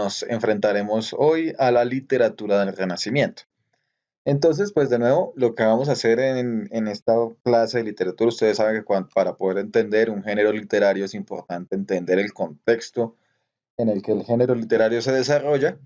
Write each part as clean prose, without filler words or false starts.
nos enfrentaremos hoy a la literatura del Renacimiento. Entonces, pues de nuevo, lo que vamos a hacer en esta clase de literatura, ustedes saben que para poder entender un género literario es importante entender el contexto en el que el género literario se desarrolla,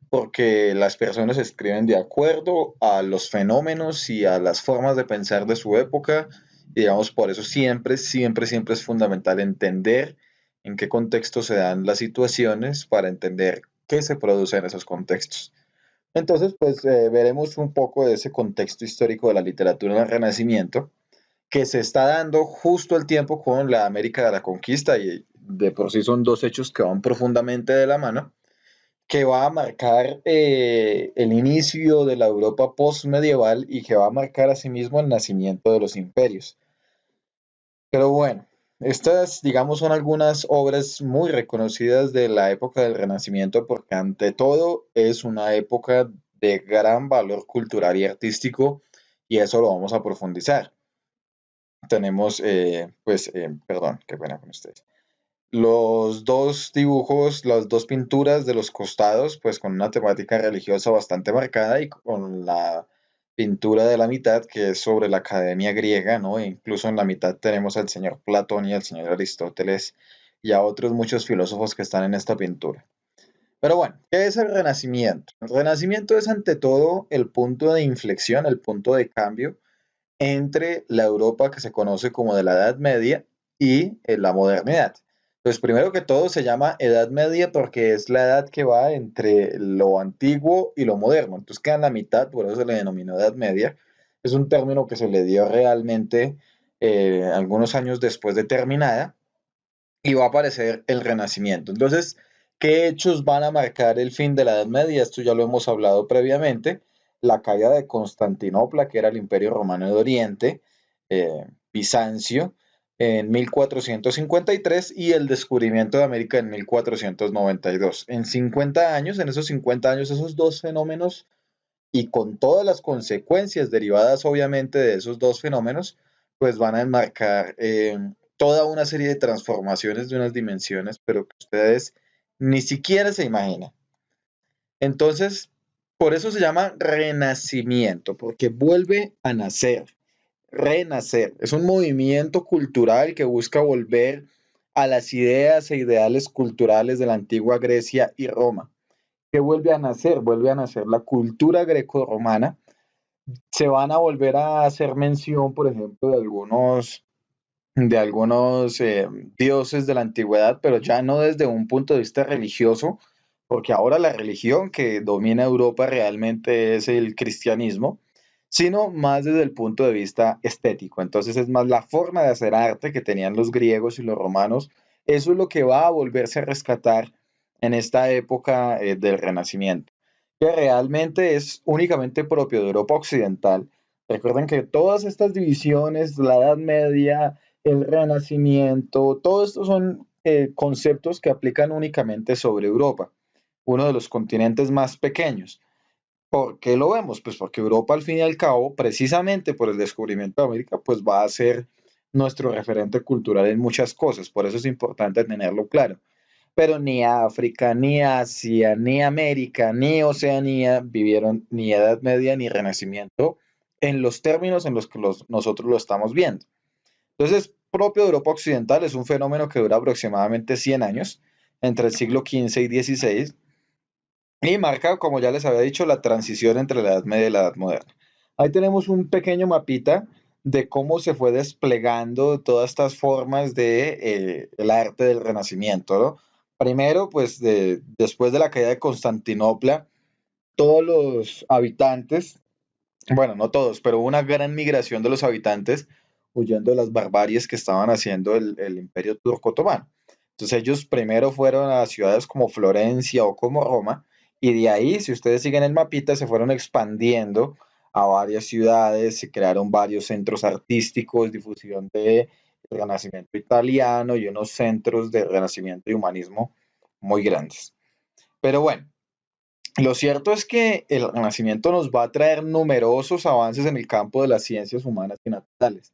porque las personas escriben de acuerdo a los fenómenos y a las formas de pensar de su época, y digamos, por eso siempre es fundamental entender en qué contexto se dan las situaciones para entender qué se produce en esos contextos. Entonces, pues veremos un poco de ese contexto histórico de la literatura del Renacimiento, que se está dando justo al tiempo con la América de la Conquista, y de por sí son dos hechos que van profundamente de la mano, que va a marcar el inicio de la Europa postmedieval y que va a marcar asimismo el nacimiento de los imperios. Pero bueno, estas, digamos, son algunas obras muy reconocidas de la época del Renacimiento porque ante todo es una época de gran valor cultural y artístico, y eso lo vamos a profundizar. Tenemos, perdón, qué pena con ustedes. Los dos dibujos, las dos pinturas de los costados, pues con una temática religiosa bastante marcada, y con la pintura de la mitad, que es sobre la academia griega, ¿no? E incluso en la mitad tenemos al señor Platón y al señor Aristóteles y a otros muchos filósofos que están en esta pintura. Pero bueno, ¿qué es el Renacimiento? El Renacimiento es ante todo el punto de inflexión, el punto de cambio entre la Europa que se conoce como de la Edad Media y la modernidad. Pues primero que todo se llama Edad Media porque es la edad que va entre lo antiguo y lo moderno. Entonces queda en la mitad, por eso se le denominó Edad Media. Es un término que se le dio realmente algunos años después de terminada, y va a aparecer el Renacimiento. Entonces, ¿qué hechos van a marcar el fin de la Edad Media? Esto ya lo hemos hablado previamente. La caída de Constantinopla, que era el Imperio Romano de Oriente, Bizancio, en 1453, y el descubrimiento de América en 1492. En 50 años, en esos 50 años, esos dos fenómenos, y con todas las consecuencias derivadas obviamente de esos dos fenómenos, pues van a enmarcar toda una serie de transformaciones de unas dimensiones, pero que ustedes ni siquiera se imaginan. Entonces, por eso se llama renacimiento, porque vuelve a nacer, renacer. Es un movimiento cultural que busca volver a las ideas e ideales culturales de la antigua Grecia y Roma. ¿Qué vuelve a nacer la cultura greco-romana. Se van a volver a hacer mención, por ejemplo, de algunos dioses de la antigüedad, pero ya no desde un punto de vista religioso, porque ahora la religión que domina Europa realmente es el cristianismo, sino más desde el punto de vista estético. Entonces es más la forma de hacer arte que tenían los griegos y los romanos. Eso es lo que va a volverse a rescatar en esta época del Renacimiento, que realmente es únicamente propio de Europa Occidental. Recuerden que todas estas divisiones, la Edad Media, el Renacimiento, todos estos son conceptos que aplican únicamente sobre Europa, uno de los continentes más pequeños. ¿Por qué lo vemos? Pues porque Europa, al fin y al cabo, precisamente por el descubrimiento de América, pues va a ser nuestro referente cultural en muchas cosas. Por eso es importante tenerlo claro. Pero ni África, ni Asia, ni América, ni Oceanía vivieron ni Edad Media ni Renacimiento en los términos en los que nosotros lo estamos viendo. Entonces, propio de Europa Occidental, es un fenómeno que dura aproximadamente 100 años, entre el siglo XV y XVI, y marca, como ya les había dicho, la transición entre la Edad Media y la Edad Moderna. Ahí tenemos un pequeño mapita de cómo se fue desplegando todas estas formas de el arte del Renacimiento, ¿no? Primero, pues después de la caída de Constantinopla, todos los habitantes, bueno, no todos, pero hubo una gran migración de los habitantes huyendo de las barbaries que estaban haciendo el Imperio Turco Otomano. Entonces ellos primero fueron a ciudades como Florencia o como Roma, y de ahí, si ustedes siguen el mapita, se fueron expandiendo a varias ciudades, se crearon varios centros artísticos, difusión del Renacimiento italiano y unos centros de Renacimiento y humanismo muy grandes. Pero bueno, lo cierto es que el Renacimiento nos va a traer numerosos avances en el campo de las ciencias humanas y naturales.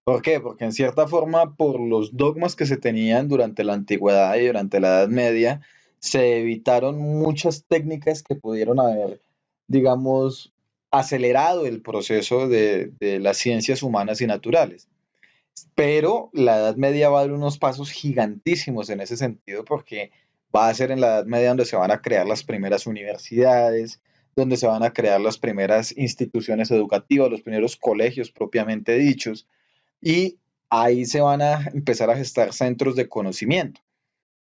¿Por qué? Porque en cierta forma, por los dogmas que se tenían durante la antigüedad y durante la Edad Media, se evitaron muchas técnicas que pudieron haber, digamos, acelerado el proceso de las ciencias humanas y naturales. Pero la Edad Media va a dar unos pasos gigantísimos en ese sentido porque va a ser en la Edad Media donde se van a crear las primeras universidades, donde se van a crear las primeras instituciones educativas, los primeros colegios propiamente dichos, y ahí se van a empezar a gestar centros de conocimiento.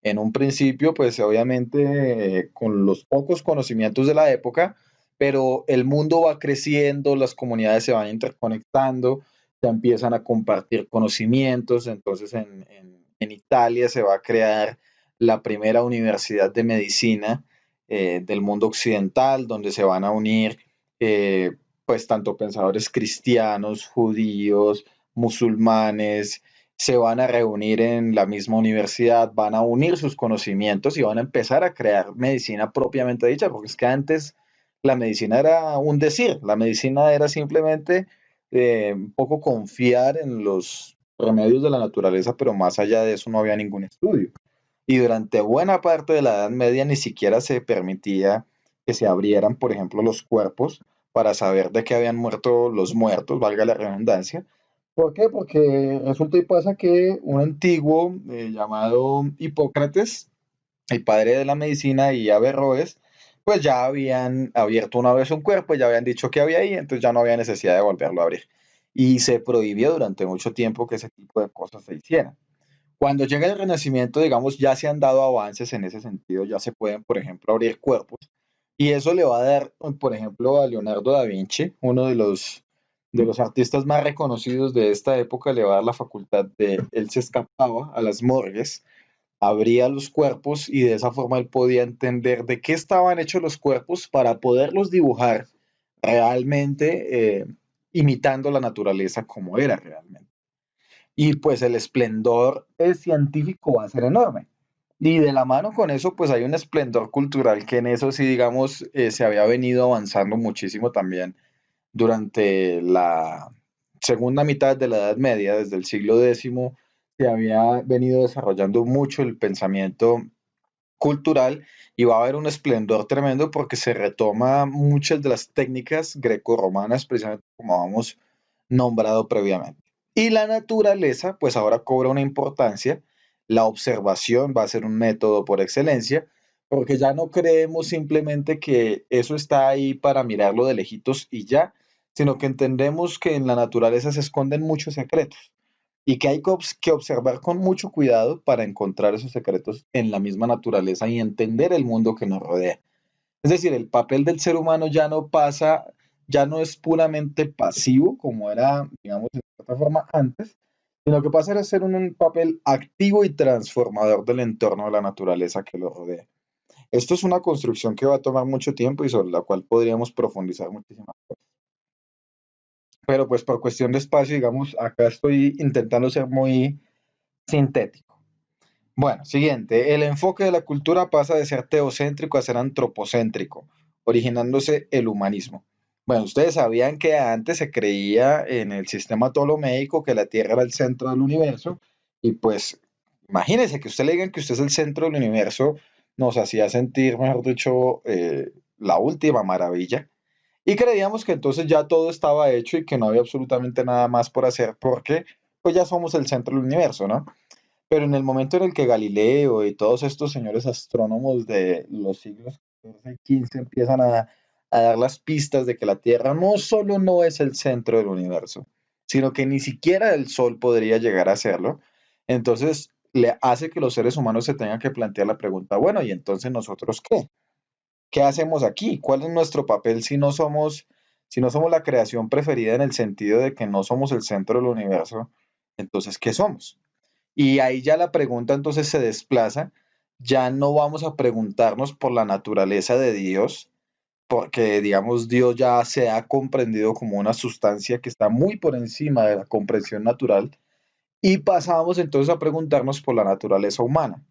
En un principio, pues obviamente con los pocos conocimientos de la época, pero el mundo va creciendo, las comunidades se van interconectando, se empiezan a compartir conocimientos, entonces en Italia se va a crear la primera universidad de medicina del mundo occidental, donde se van a unir eh, pues tanto pensadores cristianos, judíos, musulmanes, se van a reunir en la misma universidad, van a unir sus conocimientos y van a empezar a crear medicina propiamente dicha, porque es que antes la medicina era un decir, la medicina era simplemente un poco confiar en los remedios de la naturaleza, pero más allá de eso no había ningún estudio. Y durante buena parte de la Edad Media ni siquiera se permitía que se abrieran, por ejemplo, los cuerpos para saber de qué habían muerto los muertos, valga la redundancia. ¿Por qué? Porque resulta y pasa que un antiguo llamado Hipócrates, el padre de la medicina, y Averroes, pues ya habían abierto una vez un cuerpo, ya habían dicho que había ahí, entonces ya no había necesidad de volverlo a abrir. Y se prohibió durante mucho tiempo que ese tipo de cosas se hicieran. Cuando llega el Renacimiento, digamos, ya se han dado avances en ese sentido, ya se pueden, por ejemplo, abrir cuerpos, y eso le va a dar, por ejemplo, a Leonardo da Vinci, uno de los artistas más reconocidos de esta época, le va a dar la facultad de, él se escapaba a las morgues, abría los cuerpos y de esa forma él podía entender de qué estaban hechos los cuerpos para poderlos dibujar realmente, imitando la naturaleza como era realmente. Y pues el esplendor científico va a ser enorme. Y de la mano con eso, pues hay un esplendor cultural que en eso sí, digamos, se había venido avanzando muchísimo también durante la segunda mitad de la Edad Media, desde el siglo X, se había venido desarrollando mucho el pensamiento cultural y va a haber un esplendor tremendo porque se retoma muchas de las técnicas grecorromanas, precisamente como hemos nombrado previamente. Y la naturaleza, pues ahora cobra una importancia. La observación va a ser un método por excelencia, porque ya no creemos simplemente que eso está ahí para mirarlo de lejitos y ya, sino que entendemos que en la naturaleza se esconden muchos secretos y que hay que observar con mucho cuidado para encontrar esos secretos en la misma naturaleza y entender el mundo que nos rodea. Es decir, el papel del ser humano ya no pasa, ya no es puramente pasivo como era, digamos, de cierta forma antes, sino que pasa a ser un papel activo y transformador del entorno de la naturaleza que lo rodea. Esto es una construcción que va a tomar mucho tiempo y sobre la cual podríamos profundizar muchísimas cosas. Pero pues por cuestión de espacio, digamos, acá estoy intentando ser muy sintético. Bueno, siguiente. El enfoque de la cultura pasa de ser teocéntrico a ser antropocéntrico, originándose el humanismo. Bueno, ustedes sabían que antes se creía en el sistema ptolomeico que la Tierra era el centro del universo y pues imagínense que usted le digan que usted es el centro del universo, nos hacía sentir, mejor dicho, la última maravilla. Y creíamos que entonces ya todo estaba hecho y que no había absolutamente nada más por hacer porque pues ya somos el centro del universo, ¿no? Pero en el momento en el que Galileo y todos estos señores astrónomos de los siglos XIV y XV empiezan a dar las pistas de que la Tierra no solo no es el centro del universo, sino que ni siquiera el Sol podría llegar a serlo, entonces le hace que los seres humanos se tengan que plantear la pregunta, bueno, ¿y entonces nosotros qué? ¿Qué hacemos aquí? ¿Cuál es nuestro papel si no somos la creación preferida en el sentido de que no somos el centro del universo? Entonces, ¿qué somos? Y ahí ya la pregunta entonces se desplaza, ya no vamos a preguntarnos por la naturaleza de Dios, porque digamos Dios ya se ha comprendido como una sustancia que está muy por encima de la comprensión natural, y pasamos entonces a preguntarnos por la naturaleza humana.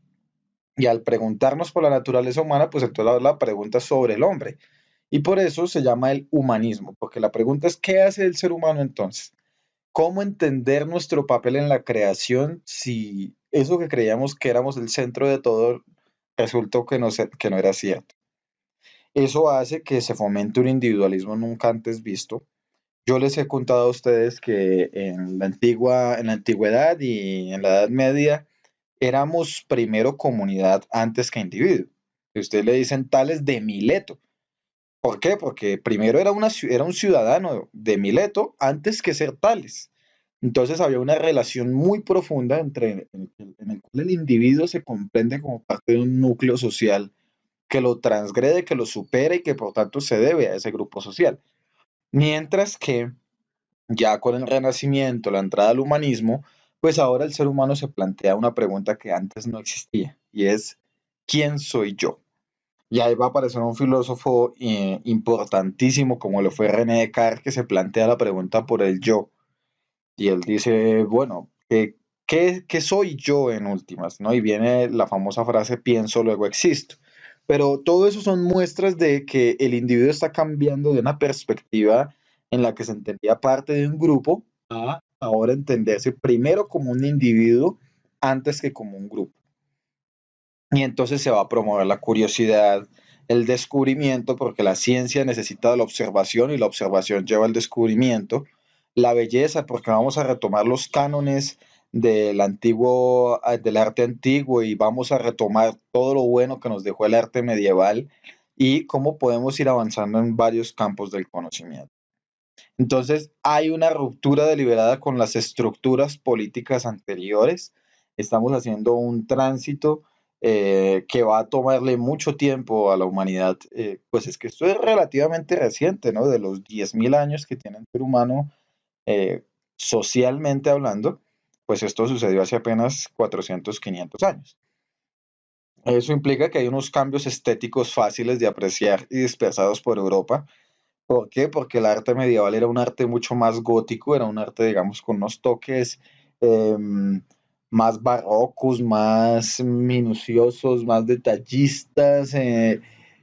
Y al preguntarnos por la naturaleza humana, pues entonces la pregunta es sobre el hombre. Y por eso se llama el humanismo, porque la pregunta es, ¿qué hace el ser humano entonces? ¿Cómo entender nuestro papel en la creación si eso que creíamos que éramos el centro de todo resultó que no era cierto. Eso hace que se fomente un individualismo nunca antes visto. Yo les he contado a ustedes que en la antigüedad y en la Edad Media éramos primero comunidad antes que individuo. Si ustedes le dicen tales de Mileto. ¿Por qué? Porque primero era un ciudadano de Mileto antes que ser tales. Entonces había una relación muy profunda en el cual el individuo se comprende como parte de un núcleo social que lo transgrede, que lo supera y que por tanto se debe a ese grupo social. Mientras que ya con el Renacimiento, la entrada al humanismo, pues ahora el ser humano se plantea una pregunta que antes no existía y es ¿quién soy yo? Y ahí va a aparecer un filósofo importantísimo como lo fue René Descartes que se plantea la pregunta por el yo. Y él dice, bueno, ¿qué soy yo en últimas? ¿No? Y viene la famosa frase pienso, luego existo. Pero todo eso son muestras de que el individuo está cambiando de una perspectiva en la que se entendía parte de un grupo a ahora entenderse primero como un individuo antes que como un grupo. Y entonces se va a promover la curiosidad, el descubrimiento, porque la ciencia necesita de la observación y la observación lleva al descubrimiento, la belleza, porque vamos a retomar los cánones del arte antiguo y vamos a retomar todo lo bueno que nos dejó el arte medieval y cómo podemos ir avanzando en varios campos del conocimiento. Entonces, hay una ruptura deliberada con las estructuras políticas anteriores. Estamos haciendo un tránsito que va a tomarle mucho tiempo a la humanidad. Pues es que esto es relativamente reciente, ¿no? De los 10.000 años que tiene el ser humano eh, socialmente hablando, pues esto sucedió hace apenas 400, 500 años. Eso implica que hay unos cambios estéticos fáciles de apreciar y dispersados por Europa. ¿Por qué? Porque el arte medieval era un arte mucho más gótico, era un arte, digamos, con unos toques más barrocos, más minuciosos, más detallistas.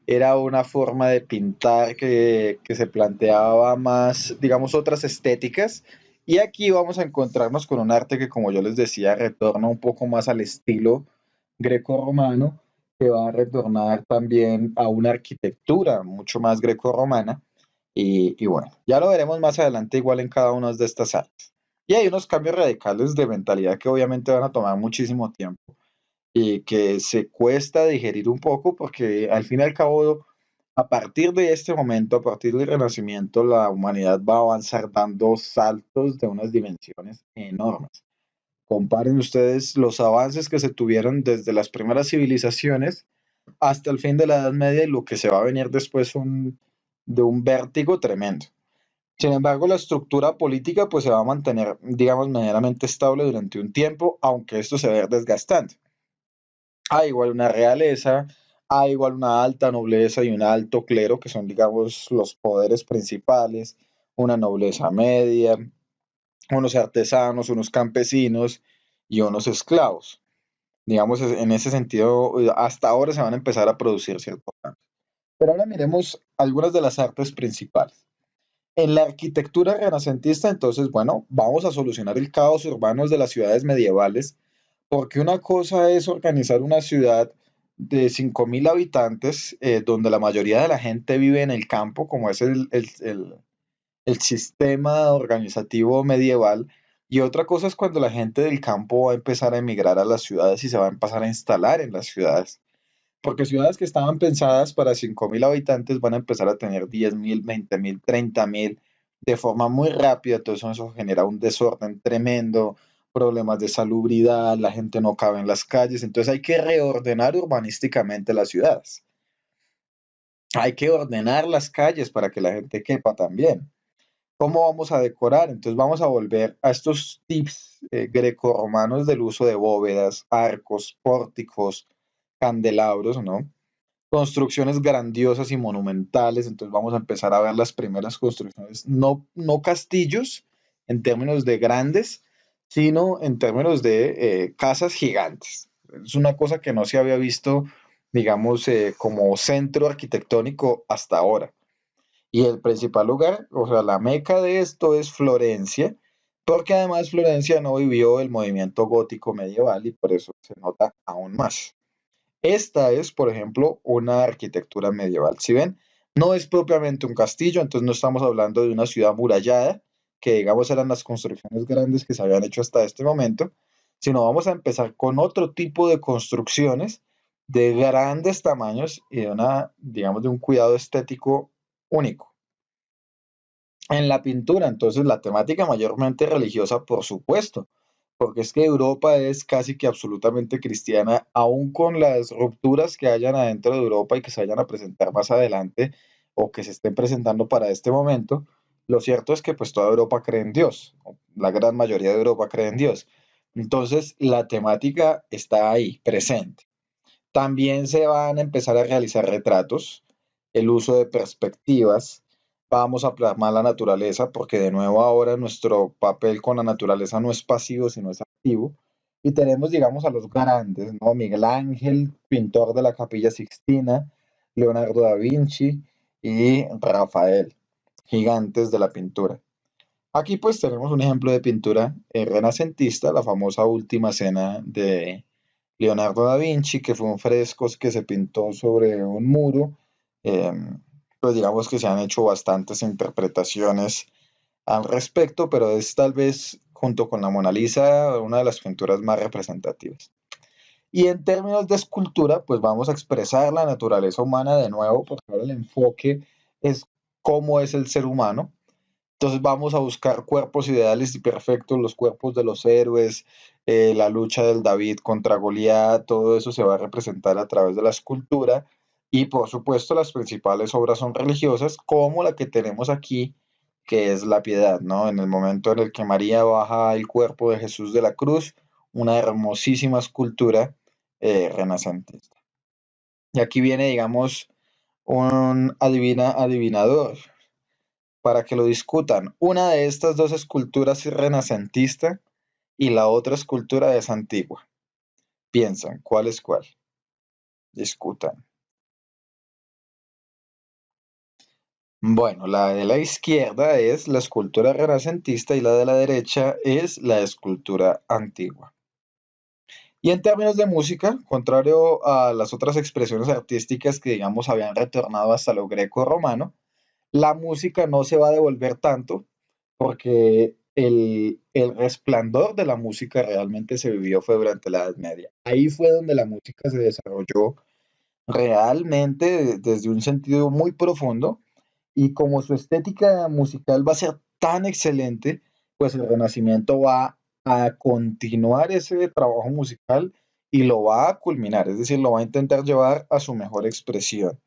Era una forma de pintar que se planteaba más, digamos, otras estéticas. Y aquí vamos a encontrarnos con un arte que, como yo les decía, retorna un poco más al estilo greco-romano, que va a retornar también a una arquitectura mucho más greco-romana y bueno, ya lo veremos más adelante igual en cada una de estas áreas. Y hay unos cambios radicales de mentalidad que obviamente van a tomar muchísimo tiempo y que se cuesta digerir un poco porque al fin y al cabo, a partir de este momento, a partir del Renacimiento, la humanidad va a avanzar dando saltos de unas dimensiones enormes. Comparen ustedes los avances que se tuvieron desde las primeras civilizaciones hasta el fin de la Edad Media y lo que se va a venir después de un vértigo tremendo. Sin embargo, la estructura política pues se va a mantener, digamos, medianamente estable durante un tiempo, aunque esto se va a ir desgastando. Hay igual una realeza, hay igual una alta nobleza y un alto clero, que son, digamos, los poderes principales, una nobleza media, unos artesanos, unos campesinos y unos esclavos. Digamos, en ese sentido, hasta ahora se van a empezar a producir ciertos cambios. Pero ahora miremos algunas de las artes principales. En la arquitectura renacentista, entonces, bueno, vamos a solucionar el caos urbano de las ciudades medievales, porque una cosa es organizar una ciudad de 5.000 habitantes, donde la mayoría de la gente vive en el campo, como es el sistema organizativo medieval, y otra cosa es cuando la gente del campo va a empezar a emigrar a las ciudades y se va a empezar a instalar en las ciudades. Porque ciudades que estaban pensadas para 5.000 habitantes van a empezar a tener 10.000, 20.000, 30.000 de forma muy rápida. Entonces eso genera un desorden tremendo, problemas de salubridad, la gente no cabe en las calles. Entonces hay que reordenar urbanísticamente las ciudades. Hay que ordenar las calles para que la gente quepa también. ¿Cómo vamos a decorar? Entonces vamos a volver a estos tips grecorromanos del uso de bóvedas, arcos, pórticos, candelabros, ¿no? Construcciones grandiosas y monumentales, entonces vamos a empezar a ver las primeras construcciones, no castillos en términos de grandes, sino en términos de casas gigantes. Es una cosa que no se había visto, digamos, como centro arquitectónico hasta ahora. Y el principal lugar, o sea, la meca de esto es Florencia, porque además Florencia no vivió el movimiento gótico medieval y por eso se nota aún más. Esta es, por ejemplo, una arquitectura medieval. Si ven, no es propiamente un castillo, entonces no estamos hablando de una ciudad amurallada, que digamos eran las construcciones grandes que se habían hecho hasta este momento, sino vamos a empezar con otro tipo de construcciones de grandes tamaños y de una, digamos, de un cuidado estético único. En la pintura, entonces, la temática mayormente religiosa, por supuesto, porque es que Europa es casi que absolutamente cristiana, aun con las rupturas que hayan adentro de Europa y que se vayan a presentar más adelante o que se estén presentando para este momento. Lo cierto es que pues toda Europa cree en Dios, o la gran mayoría de Europa cree en Dios. Entonces, la temática está ahí, presente. También se van a empezar a realizar retratos, el uso de perspectivas, vamos a plasmar la naturaleza, porque de nuevo ahora nuestro papel con la naturaleza no es pasivo, sino es activo. Y tenemos, digamos, a los grandes, ¿no? Miguel Ángel, pintor de la Capilla Sixtina, Leonardo da Vinci y Rafael, gigantes de la pintura. Aquí pues tenemos un ejemplo de pintura renacentista, la famosa Última Cena de Leonardo da Vinci, que fue un fresco que se pintó sobre un muro. Eh, pues digamos que se han hecho bastantes interpretaciones al respecto, pero es tal vez junto con la Mona Lisa una de las pinturas más representativas. Y en términos de escultura, pues vamos a expresar la naturaleza humana de nuevo, porque ahora el enfoque es cómo es el ser humano. Entonces vamos a buscar cuerpos ideales y perfectos, los cuerpos de los héroes, la lucha del David contra Goliat, todo eso se va a representar a través de la escultura. Y por supuesto las principales obras son religiosas, como la que tenemos aquí, que es la piedad, ¿no? En el momento en el que María baja el cuerpo de Jesús de la cruz, una hermosísima escultura renacentista. Y aquí viene, digamos, un adivinador para que lo discutan. Una de estas dos esculturas es renacentista y la otra escultura es antigua. Piensan, ¿cuál es cuál? Discutan. Bueno, la de la izquierda es la escultura renacentista y la de la derecha es la escultura antigua. Y en términos de música, contrario a las otras expresiones artísticas que digamos habían retornado hasta lo greco-romano, la música no se va a devolver tanto porque el resplandor de la música realmente se vivió fue durante la Edad Media. Ahí fue donde la música se desarrolló realmente desde un sentido muy profundo y como su estética musical va a ser tan excelente, pues el Renacimiento va a continuar ese trabajo musical y lo va a culminar, es decir, lo va a intentar llevar a su mejor expresión.